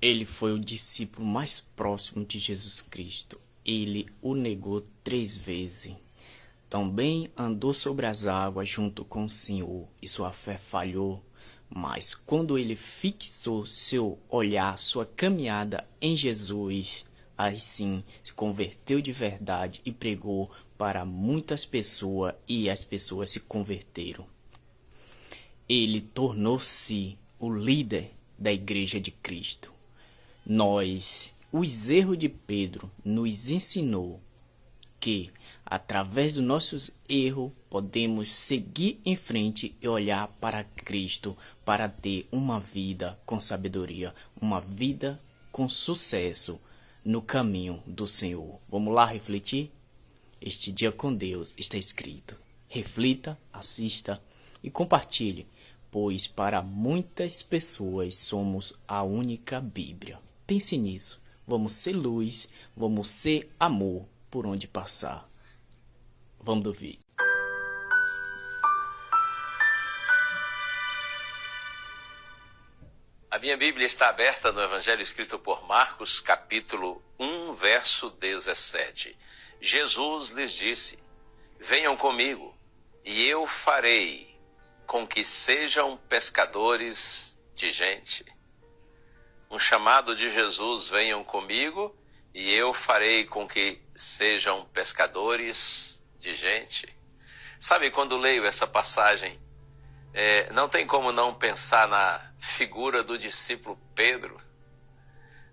Ele foi o discípulo mais próximo de Jesus Cristo. Ele o negou 3 vezes. Também andou sobre as águas junto com o Senhor, e sua fé falhou. Mas quando ele fixou seu olhar, sua caminhada em Jesus, aí sim se converteu de verdade e pregou para muitas pessoas, e as pessoas se converteram. Ele tornou-se o líder da Igreja de Cristo. Os erros de Pedro nos ensinou que, através dos nossos erros, podemos seguir em frente e olhar para Cristo para ter uma vida com sabedoria, uma vida com sucesso no caminho do Senhor. Vamos lá refletir? Este dia com Deus está escrito. Reflita, assista e compartilhe, pois para muitas pessoas somos a única Bíblia. Pense nisso. Vamos ser luz, vamos ser amor por onde passar. Vamos ouvir. A minha Bíblia está aberta no Evangelho escrito por Marcos, capítulo 1, verso 17. Jesus lhes disse: venham comigo, e eu farei com que sejam pescadores de gente. Um chamado de Jesus: venham comigo, e eu farei com que sejam pescadores de gente. Sabe, quando leio essa passagem, não tem como não pensar na figura do discípulo Pedro.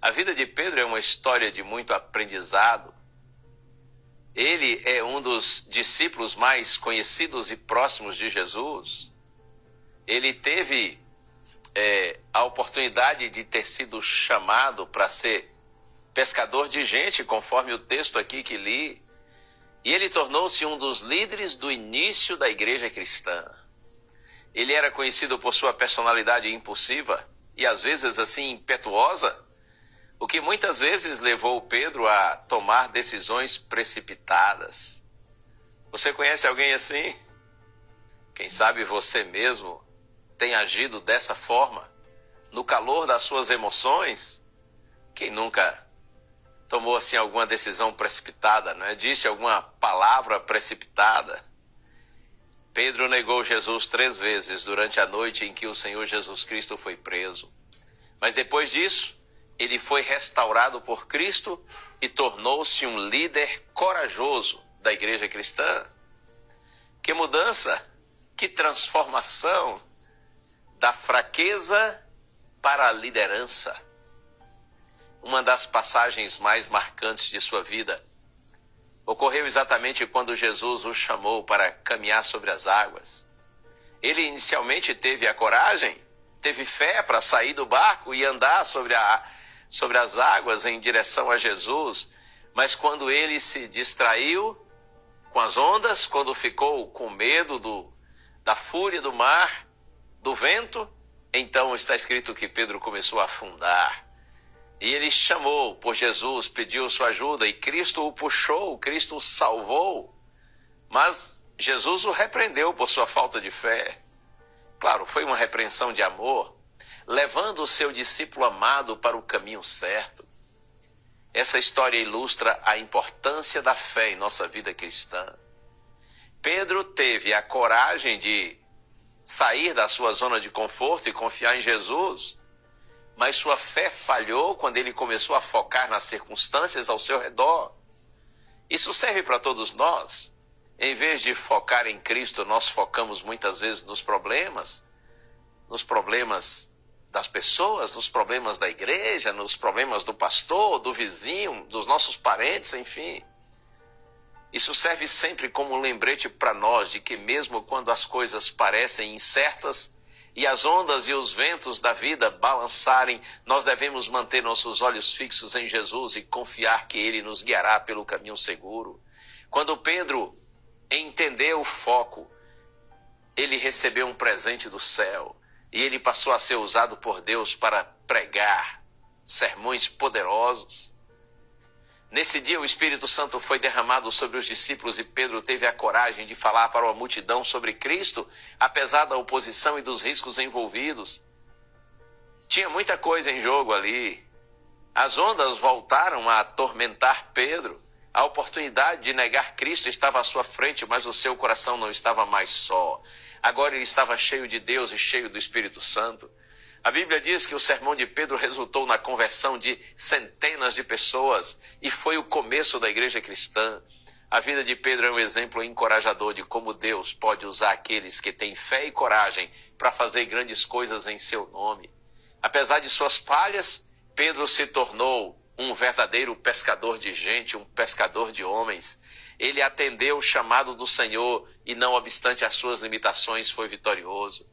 A vida de Pedro é uma história de muito aprendizado. Ele é um dos discípulos mais conhecidos e próximos de Jesus. Ele teve a oportunidade de ter sido chamado para ser pescador de gente, conforme o texto aqui que li. E ele tornou-se um dos líderes do início da igreja cristã. Ele era conhecido por sua personalidade impulsiva e às vezes assim impetuosa, o que muitas vezes levou Pedro a tomar decisões precipitadas. Você conhece alguém assim? Quem sabe você mesmo tem agido dessa forma, no calor das suas emoções? Quem nunca tomou assim alguma decisão precipitada, não é? Disse alguma palavra precipitada? Pedro negou Jesus 3 vezes durante a noite em que o Senhor Jesus Cristo foi preso. Mas depois disso, ele foi restaurado por Cristo e tornou-se um líder corajoso da igreja cristã. Que mudança, que transformação da fraqueza para a liderança. Uma das passagens mais marcantes de sua vida ocorreu exatamente quando Jesus o chamou para caminhar sobre as águas. Ele inicialmente teve a coragem, teve fé para sair do barco e andar sobre as águas em direção a Jesus, mas quando ele se distraiu com as ondas, quando ficou com medo da fúria do mar, do vento, então está escrito que Pedro começou a afundar. E ele chamou por Jesus, pediu sua ajuda, e Cristo o puxou, Cristo o salvou. Mas Jesus o repreendeu por sua falta de fé. Claro, foi uma repreensão de amor, levando o seu discípulo amado para o caminho certo. Essa história ilustra a importância da fé em nossa vida cristã. Pedro teve a coragem de sair da sua zona de conforto e confiar em Jesus, mas sua fé falhou quando ele começou a focar nas circunstâncias ao seu redor. Isso serve para todos nós. Em vez de focar em Cristo, nós focamos muitas vezes nos problemas das pessoas, nos problemas da igreja, nos problemas do pastor, do vizinho, dos nossos parentes, enfim. Isso serve sempre como um lembrete para nós de que mesmo quando as coisas parecem incertas e as ondas e os ventos da vida balançarem, nós devemos manter nossos olhos fixos em Jesus e confiar que Ele nos guiará pelo caminho seguro. Quando Pedro entendeu o foco, ele recebeu um presente do céu e ele passou a ser usado por Deus para pregar sermões poderosos. Nesse dia o Espírito Santo foi derramado sobre os discípulos e Pedro teve a coragem de falar para uma multidão sobre Cristo, apesar da oposição e dos riscos envolvidos. Tinha muita coisa em jogo ali. As ondas voltaram a atormentar Pedro. A oportunidade de negar Cristo estava à sua frente, mas o seu coração não estava mais só. Agora ele estava cheio de Deus e cheio do Espírito Santo. A Bíblia diz que o sermão de Pedro resultou na conversão de centenas de pessoas e foi o começo da igreja cristã. A vida de Pedro é um exemplo encorajador de como Deus pode usar aqueles que têm fé e coragem para fazer grandes coisas em seu nome. Apesar de suas falhas, Pedro se tornou um verdadeiro pescador de gente, um pescador de homens. Ele atendeu o chamado do Senhor e, não obstante as suas limitações, foi vitorioso.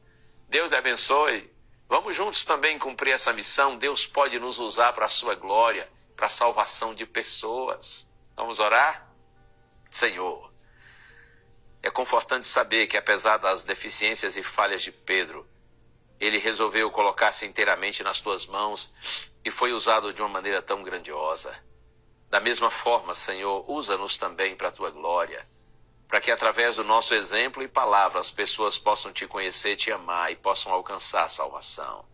Deus lhe abençoe. Vamos juntos também cumprir essa missão. Deus pode nos usar para a sua glória, para a salvação de pessoas. Vamos orar? Senhor, é confortante saber que, apesar das deficiências e falhas de Pedro, ele resolveu colocar-se inteiramente nas tuas mãos e foi usado de uma maneira tão grandiosa. Da mesma forma, Senhor, usa-nos também para a tua glória, para que através do nosso exemplo e palavra as pessoas possam te conhecer, te amar e possam alcançar a salvação.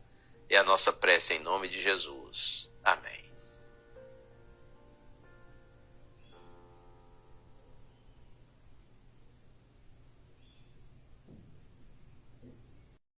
É a nossa prece em nome de Jesus. Amém.